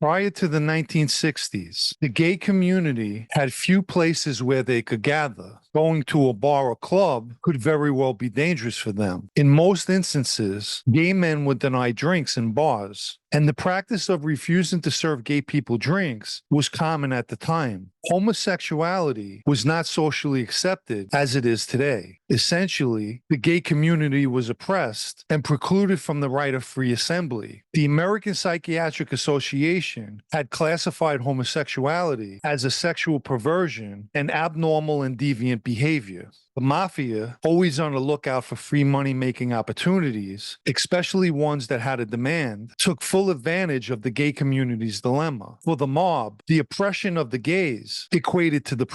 Prior to the 1960s, the gay community had few places where they could gather. Going to a bar or club could very well be dangerous for them. In most instances, gay men would deny drinks in bars, and the practice of refusing to serve gay people drinks was common at the time. Homosexuality was not socially accepted as it is today. Essentially, the gay community was oppressed and precluded from the right of free assembly. The American Psychiatric Association had classified homosexuality as a sexual perversion and abnormal and deviant behavior. The mafia, always on the lookout for free money-making opportunities, especially ones that had a demand, took full advantage of the gay community's dilemma. For the mob, the oppression of the gays equated to the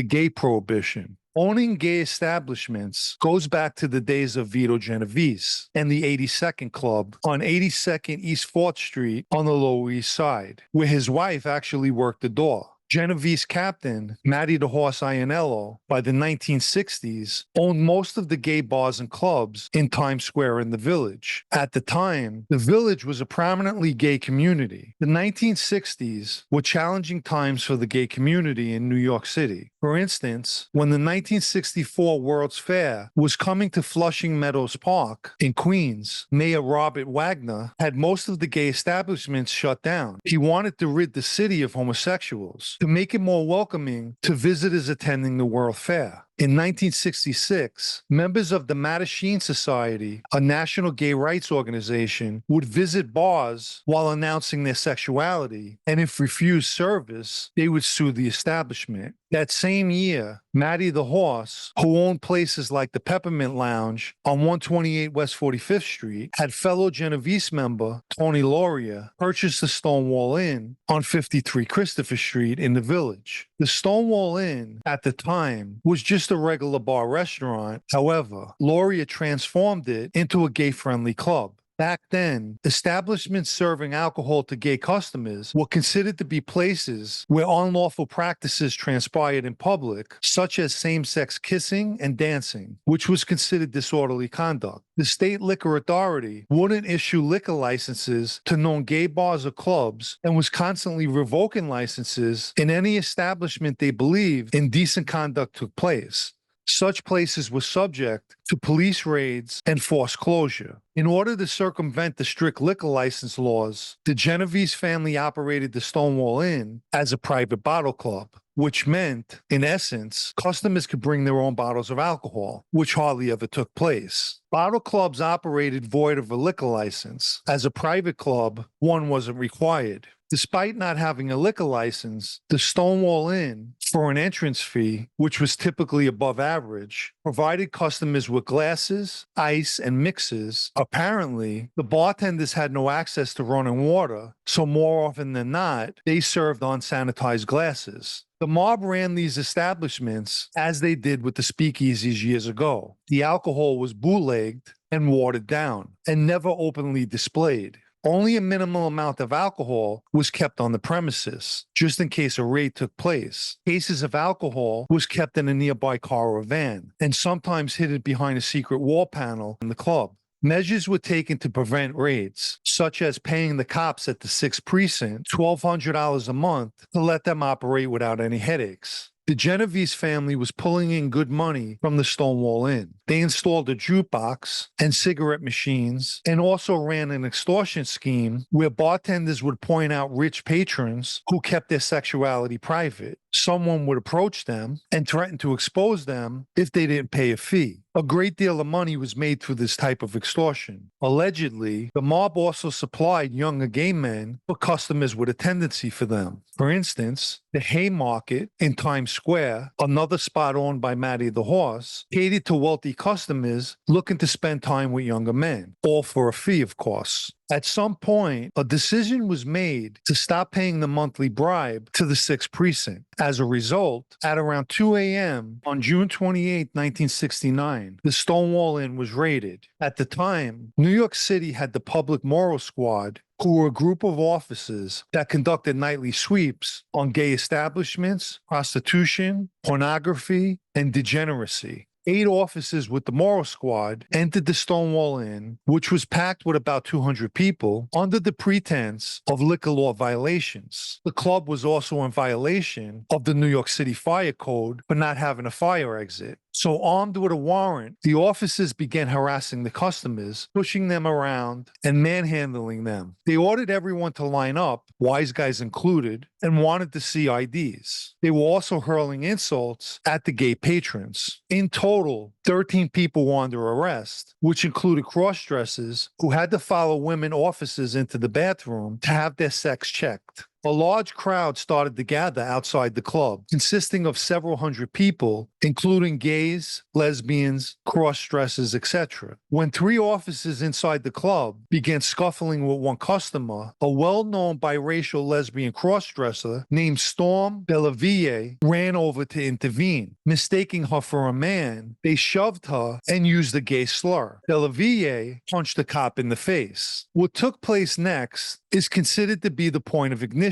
gay prohibition. Owning gay establishments goes back to the days of Vito Genovese and the 82nd Club on 82nd East 4th Street on the Lower East Side, where his wife actually worked the door. Genovese captain Matty the Horse Iannello, by the 1960s, owned most of the gay bars and clubs in Times Square in the Village. At the time, the Village was a prominently gay community. The 1960s were challenging times for the gay community in New York City. For instance, when the 1964 World's Fair was coming to Flushing Meadows Park in Queens, Mayor Robert Wagner had most of the gay establishments shut down. He wanted to rid the city of homosexuals to make it more welcoming to visitors attending the World Fair. In 1966, members of the Mattachine Society, a national gay rights organization, would visit bars while announcing their sexuality, and if refused service, they would sue the establishment. That same year, Matty the Horse, who owned places like the Peppermint Lounge on 128 West 45th Street, had fellow Genovese member Tony Lauria purchase the Stonewall Inn on 53 Christopher Street in the Village. The Stonewall Inn, at the time, was just a regular bar restaurant. However, Lauria transformed it into a gay-friendly club. Back then, establishments serving alcohol to gay customers were considered to be places where unlawful practices transpired in public, such as same-sex kissing and dancing, which was considered disorderly conduct. The state liquor authority wouldn't issue liquor licenses to known gay bars or clubs and was constantly revoking licenses in any establishment they believed indecent conduct took place. Such places were subject to police raids and forced closure. In order to circumvent the strict liquor license laws, the Genovese family operated the Stonewall Inn as a private bottle club, which meant, in essence, customers could bring their own bottles of alcohol, which hardly ever took place. Bottle clubs operated void of a liquor license. As a private club, one wasn't required. Despite not having a liquor license, the Stonewall Inn, for an entrance fee, which was typically above average, provided customers with glasses, ice, and mixes. Apparently, the bartenders had no access to running water, so more often than not, they served unsanitized glasses. The mob ran these establishments as they did with the speakeasies years ago. The alcohol was bootlegged and watered down, and never openly displayed. Only a minimal amount of alcohol was kept on the premises, just in case a raid took place. Cases of alcohol was kept in a nearby car or van, and sometimes hidden behind a secret wall panel in the club. Measures were taken to prevent raids, such as paying the cops at the 6th Precinct $1,200 a month to let them operate without any headaches. The Genovese family was pulling in good money from the Stonewall Inn. They installed a jukebox and cigarette machines and also ran an extortion scheme where bartenders would point out rich patrons who kept their sexuality private. Someone would approach them and threaten to expose them if they didn't pay a fee. A great deal of money was made through this type of extortion. Allegedly, the mob also supplied younger gay men for customers with a tendency for them. For instance, the Haymarket in Times Square, another spot owned by Matty the Horse, catered to wealthy customers looking to spend time with younger men, all for a fee, of course. At some point, a decision was made to stop paying the monthly bribe to the 6th Precinct. As a result, at around 2 a.m. on June 28, 1969, the Stonewall Inn was raided. At the time, New York City had the Public Moral Squad, who were a group of officers that conducted nightly sweeps on gay establishments, prostitution, pornography, and degeneracy. 8 officers with the Moral Squad entered the Stonewall Inn, which was packed with about 200 people, under the pretense of liquor law violations. The club was also in violation of the New York City Fire Code for not having a fire exit. So, armed with a warrant, the officers began harassing the customers, pushing them around and manhandling them. They ordered everyone to line up, wise guys included, and wanted to see IDs. They were also hurling insults at the gay patrons. In total, 13 people were under arrest, which included cross-dressers who had to follow women officers into the bathroom to have their sex checked. A large crowd started to gather outside the club, consisting of several hundred people, including gays, lesbians, cross-dressers, etc. When 3 officers inside the club began scuffling with one customer, a well-known biracial lesbian cross-dresser named Storm Delaville ran over to intervene. Mistaking her for a man, they shoved her and used a gay slur. Delaville punched the cop in the face. What took place next is considered to be the point of ignition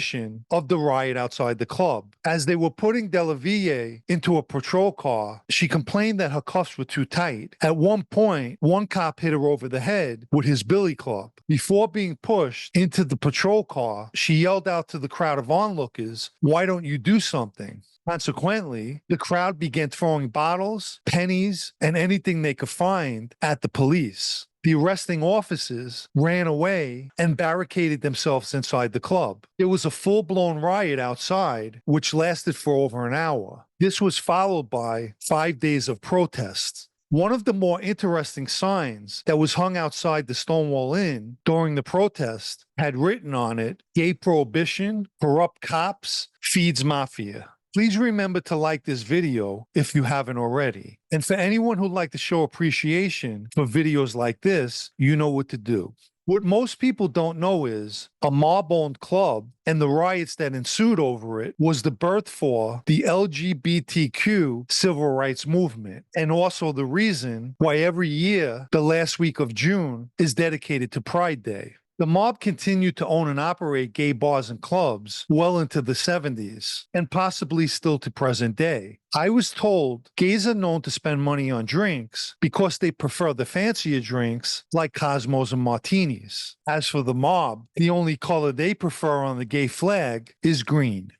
of the riot outside the club. As they were putting Delaville into a patrol car, she complained that her cuffs were too tight. At one point, one cop hit her over the head with his billy club. Before being pushed into the patrol car, she yelled out to the crowd of onlookers, "Why don't you do something?" Consequently, the crowd began throwing bottles, pennies, and anything they could find at the police. The arresting officers ran away and barricaded themselves inside the club. There was a full-blown riot outside, which lasted for over an hour. This was followed by 5 days of protests. One of the more interesting signs that was hung outside the Stonewall Inn during the protest had written on it, "Gay prohibition, corrupt cops, feeds mafia." Please remember to like this video if you haven't already. And for anyone who'd like to show appreciation for videos like this, you know what to do. What most people don't know is a mob-owned club and the riots that ensued over it was the birth for the LGBTQ civil rights movement, and also the reason why every year the last week of June is dedicated to Pride Day. The mob continued to own and operate gay bars and clubs well into the 70s, and possibly still to present day. I was told gays are known to spend money on drinks because they prefer the fancier drinks like Cosmos and martinis. As for the mob, the only color they prefer on the gay flag is green.